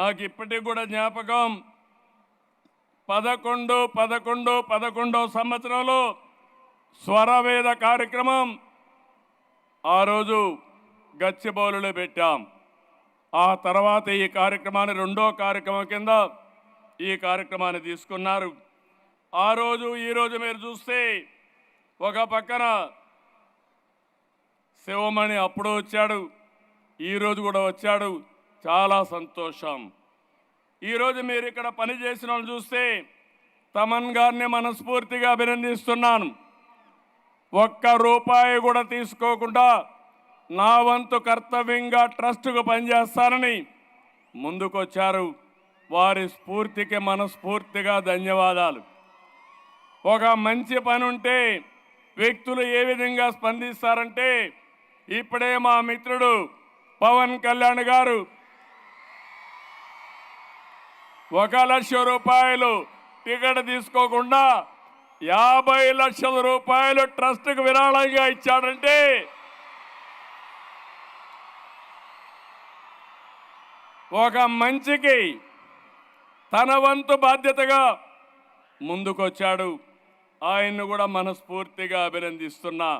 నాకు ఇప్పటికి కూడా జ్ఞాపకం 11 సంవత్సరంలో స్వరవేద కార్యక్రమం ఆ రోజు గచ్చిబౌలిలో పెట్టాం. ఆ తర్వాత ఈ కార్యక్రమాన్ని రెండో కార్యక్రమం కింద ఈ కార్యక్రమాన్ని తీసుకున్నారు. ఆ రోజు ఈరోజు మీరు చూస్తే ఒక పక్కన శివమణి అప్పుడు వచ్చాడు, ఈరోజు కూడా వచ్చాడు. చాలా సంతోషం. ఈరోజు మీరు ఇక్కడ పనిచేసిన వాళ్ళు చూస్తే తమన్ గారిని మనస్ఫూర్తిగా అభినందిస్తున్నాను. ఒక్క రూపాయి కూడా తీసుకోకుండా నా వంతు కర్తవ్యంగా ట్రస్టుకు పనిచేస్తానని ముందుకొచ్చారు. వారి స్ఫూర్తికి మనస్ఫూర్తిగా ధన్యవాదాలు. ఒక మంచి పని ఉంటే వ్యక్తులు ఏ విధంగా స్పందిస్తారంటే, ఇప్పుడే మా మిత్రుడు పవన్ కళ్యాణ్ గారు 1 లక్ష రూపాయలు టికెట్ తీసుకోకుండా 50 లక్షల రూపాయలు ట్రస్ట్కు విరాళంగా ఇచ్చాడంటే ఒక మంచికి తన వంతు బాధ్యతగా ముందుకొచ్చాడు. ఆయన్ను కూడా మనస్ఫూర్తిగా అభినందిస్తున్నా.